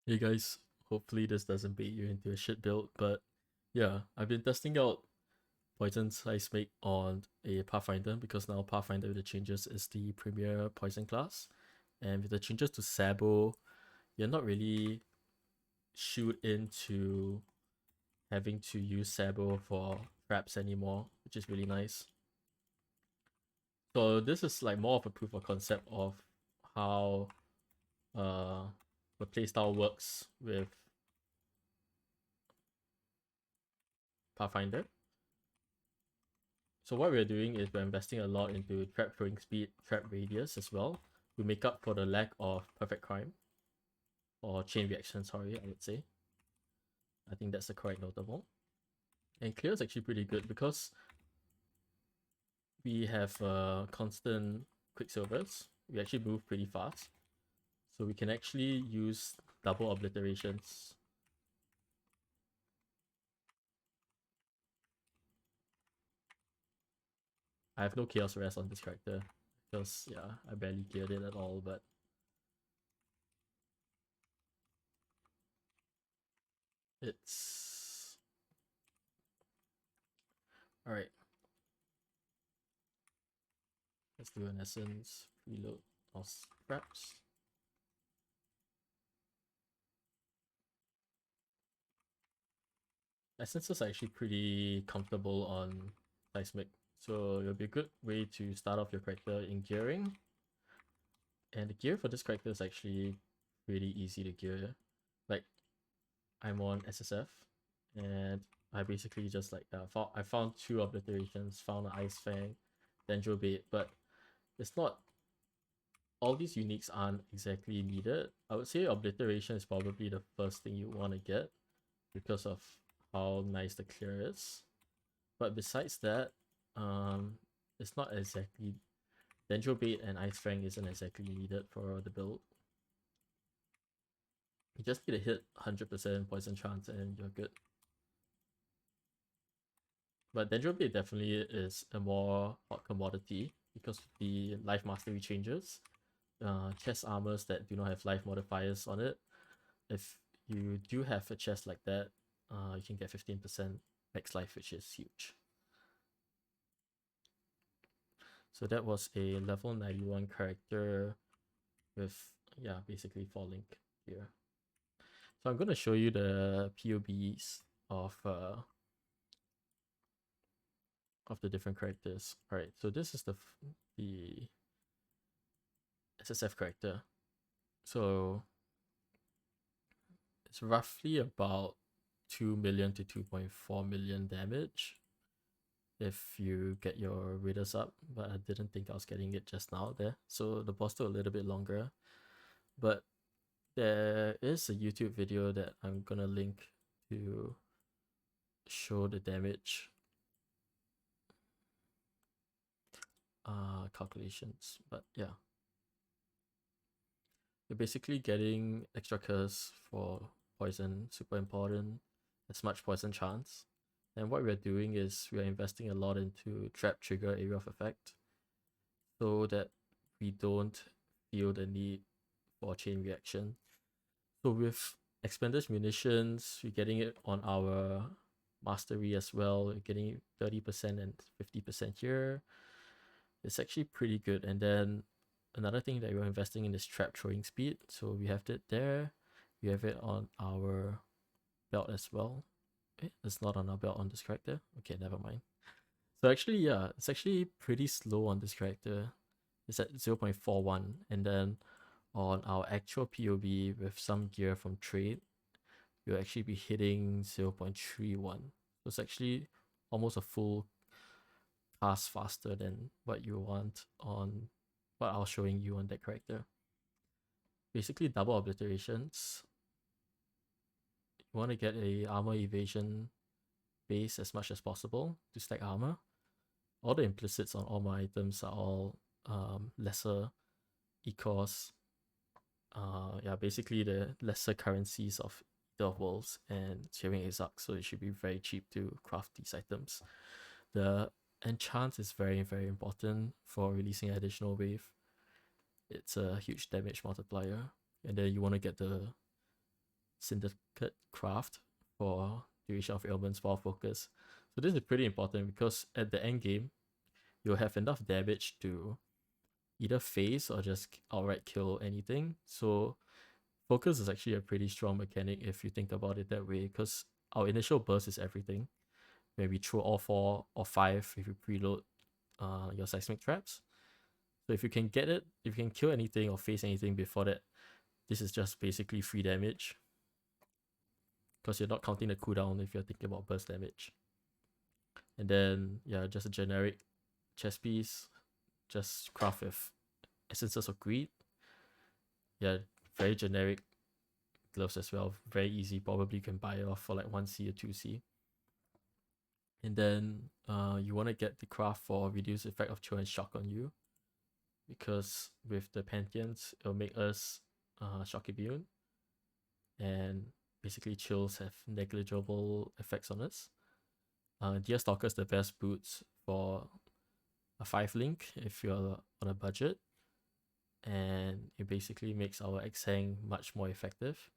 Hey guys, hopefully this doesn't bait you into a shit build, but yeah, I've been testing out Poison Seismic on a Pathfinder because now Pathfinder with the changes is the premier poison class. And with the changes to Sabo, you're not really shoot into having to use Sabo for traps anymore, which is really nice. So this is like more of a proof of concept of how uh the playstyle works with Pathfinder. So what we're doing is we're investing a lot into trap throwing speed, trap radius as well. We make up for the lack of perfect crime or chain reaction, sorry, I would say. I think that's the correct notable. And clear is actually pretty good because we have constant quicksilvers. We actually move pretty fast. So we can actually use double obliterations. I have no chaos rest on this character because yeah, I barely geared it at all, but it's alright. Let's do an essence, reload our scraps. Essences are actually pretty comfortable on Seismic, so it'll be a good way to start off your character in gearing. And the gear for this character is actually pretty easy to gear. Like, I'm on SSF, and I basically just like I found 2 obliterations, found an Ice Fang, Dendro Bait, but it's not all these uniques aren't exactly needed. I would say obliteration is probably the first thing you want to get because of how nice the clear is. But besides that, it's not exactly Dendro Bait and Ice Fang isn't exactly needed for the build. You just need to hit 100% poison chance and you're good. But Dendro Bait definitely is a more hot commodity because of the life mastery changes. Chest armors that do not have life modifiers on it. If you do have a chest like that, you can get 15% max life, which is huge. So that was a level 91 character with, yeah, basically 4 link here. So I'm going to show you the POBs of the different characters. All right, so this is the SSF character. So it's roughly about 2 million to 2.4 million damage if you get your raiders up, but I didn't think I was getting it just now there. So the boss took a little bit longer. But there is a YouTube video that I'm gonna link to show the damage calculations. But yeah, you're basically getting extra curse for poison, super important, as much poison chance. And what we're doing is we're investing a lot into trap trigger area of effect so that we don't feel the need for chain reaction. So with expanded munitions, we're getting it on our mastery as well. We're getting 30% and 50% here. It's actually pretty good. And then another thing that we're investing in is trap throwing speed. So we have it there. We have it on our belt as well. It's not on our belt on this character. Okay, never mind. So actually, yeah, it's actually pretty slow on this character. It's at 0.41. And then on our actual POB with some gear from trade, you'll actually be hitting 0.31. So it's actually almost a full cast faster than what you want on what I was showing you on that character. Basically double obliterations. You want to get a armor evasion base as much as possible to stack armor. All the implicits on all my items are all lesser ecos. Yeah, basically the lesser currencies of the Worlds and Sharing Exarch, so it should be very cheap to craft these items. The enchant is very, very important for releasing an additional wave. It's a huge damage multiplier, and then you want to get the syndicate craft for duration of ailments for focus. So this is pretty important because at the end game, you'll have enough damage to either phase or just outright kill anything. So focus is actually a pretty strong mechanic if you think about it that way, because our initial burst is everything. Where we throw all 4 or 5 if you preload your seismic traps. So if you can get it, if you can kill anything or face anything before that, this is just basically free damage. Because you're not counting the cooldown if you're thinking about burst damage. And then, yeah, just a generic chest piece. Just craft with Essences of Greed. Yeah, very generic gloves as well. Very easy. Probably you can buy it off for like 1C or 2C. And then you want to get the craft for reduced effect of chill and shock on you. Because with the Pantheons, it'll make us shock immune. And basically chills have negligible effects on us. Deer Stalker is the best boots for a 5 link if you're on a budget. And it basically makes our Exang much more effective.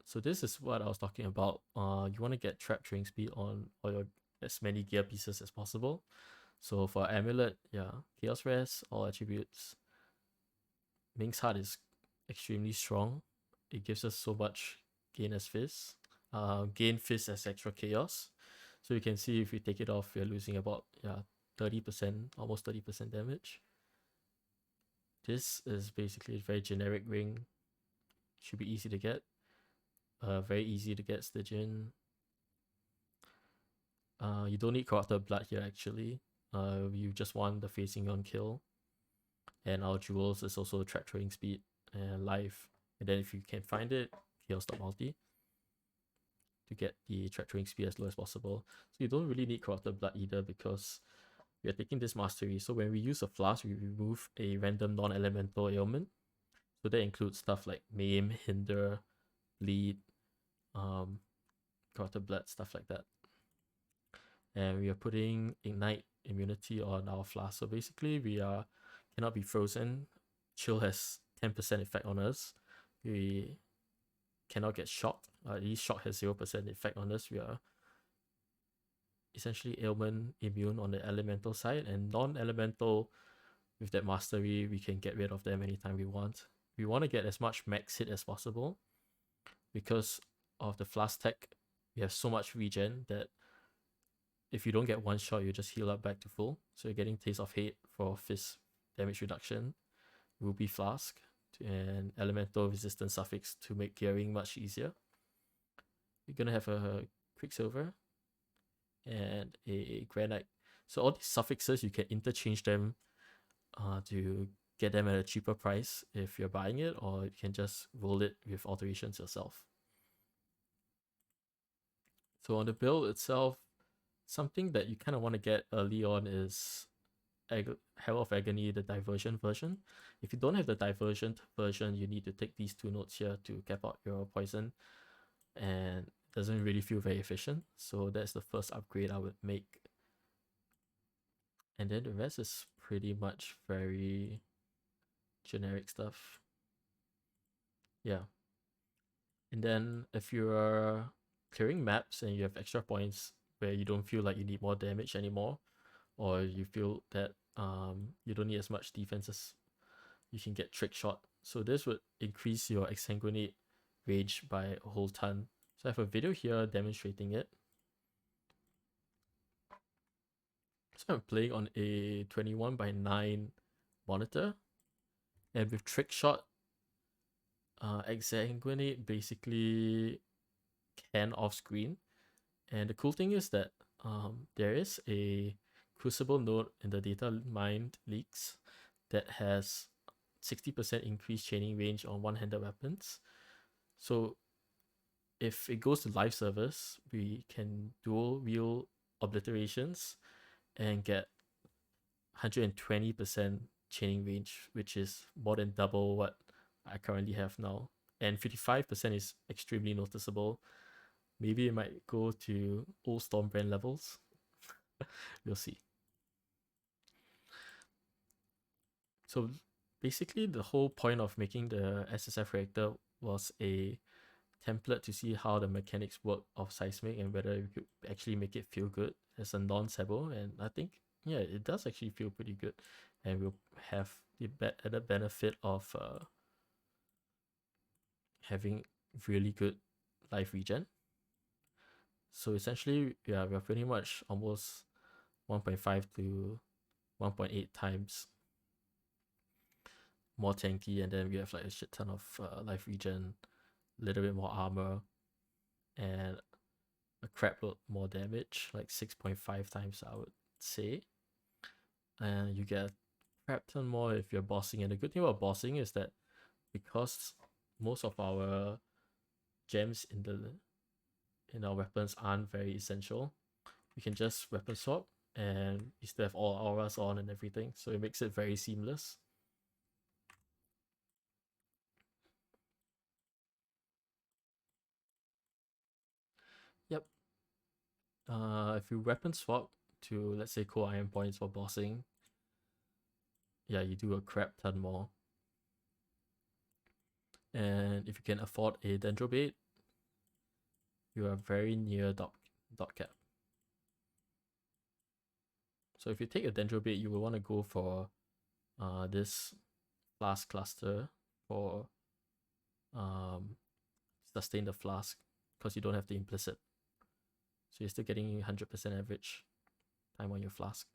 So this is what I was talking about. You want to get trap trading speed on all your as many gear pieces as possible. So for Amulet, yeah, Chaos Rest, all attributes. Ming's Heart is extremely strong. It gives us so much gain as Phys. Gain Phys as extra Chaos. So you can see if we take it off, we're losing about 30%, almost 30% damage. This is basically a very generic ring. Should be easy to get. Very easy to get Stygian. You don't need Corrupted Blood here actually. You just want the facing on kill. And our jewels is also trap trading speed and life. And then if you can find it, Chaos Stop Multi to get the trap trading speed as low as possible. So you don't really need Corrupted Blood either because we are taking this mastery. So when we use a flask, we remove a random non-elemental ailment. So that includes stuff like maim, hinder, bleed, Corrupted Blood, stuff like that. And we are putting ignite immunity on our flask. So basically we cannot be frozen. Chill has 10% effect on us. We cannot get shocked. At least shock has 0% effect on us. We are essentially ailment immune on the elemental side, and non-elemental with that mastery we can get rid of them anytime we want. We want to get as much max hit as possible because of the flask tech. We have so much regen that if you don't get one shot, you just heal up back to full. So you're getting Taste of Hate for Phys damage reduction, Ruby Flask, and Elemental Resistance Suffix to make gearing much easier. You're gonna have a Quicksilver and a Granite. So all these suffixes, you can interchange them to get them at a cheaper price if you're buying it, or you can just roll it with alterations yourself. So on the build itself, something that you kind of want to get early on is Hell of Agony, the diversion version. If you don't have the diversion version, you need to take these 2 notes here to cap out your poison, and it doesn't really feel very efficient. So that's the first upgrade I would make. And then the rest is pretty much very generic stuff. Yeah. And then if you're clearing maps and you have extra points where you don't feel like you need more damage anymore, or you feel that you don't need as much defenses, you can get Trick Shot. So this would increase your Exsanguinate range by a whole ton. So I have a video here demonstrating it. So I'm playing on a 21:9 monitor, and with Trick Shot, Exsanguinate basically can off screen. And the cool thing is that there is a Crucible node in the data mined leaks that has 60% increased chaining range on one-handed weapons. So if it goes to live service, we can dual wheel obliterations and get 120% chaining range, which is more than double what I currently have now. And 55% is extremely noticeable. Maybe it might go to old Stormbrand levels. We'll see. So basically the whole point of making the SSF reactor was a template to see how the mechanics work of Seismic and whether you could actually make it feel good as a non-sabo. And I think, yeah, it does actually feel pretty good. And we'll have the added benefit of having really good life regen. So essentially, yeah, we're pretty much almost 1.5 to 1.8 times more tanky, and then we have like a shit ton of life regen, a little bit more armor, and a crap load more damage, like 6.5 times I would say. And you get a crap ton more if you're bossing. And the good thing about bossing is that because most of our gems in our weapons aren't very essential, you can just weapon swap and you still have all auras on and everything, so it makes it very seamless. Yep. If you weapon swap to, let's say, core iron points for bossing, yeah, you do a crap ton more. And if you can afford a dendrobate, you are very near dot cap. So if you take a dendrobate, you will want to go for this flask cluster for sustain the flask, because you don't have the implicit. So you're still getting 100% average time on your flask.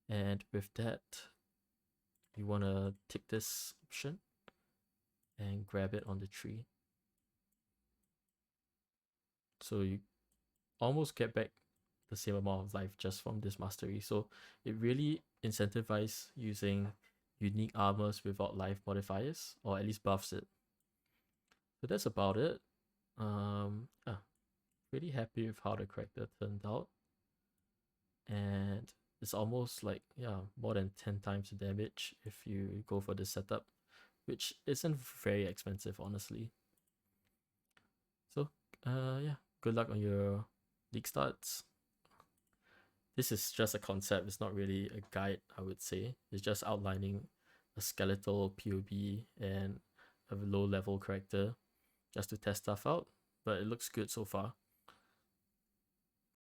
And with that, you want to take this option and grab it on the tree. So you almost get back the same amount of life just from this mastery. So it really incentivizes using unique armors without life modifiers, or at least buffs it. So that's about it. Pretty happy with how the character turned out. And it's almost like, yeah, more than 10 times the damage if you go for this setup, which isn't very expensive, honestly. So, yeah, good luck on your league starts. This is just a concept, it's not really a guide, I would say. It's just outlining a skeletal PoB and a low level character just to test stuff out, but it looks good so far.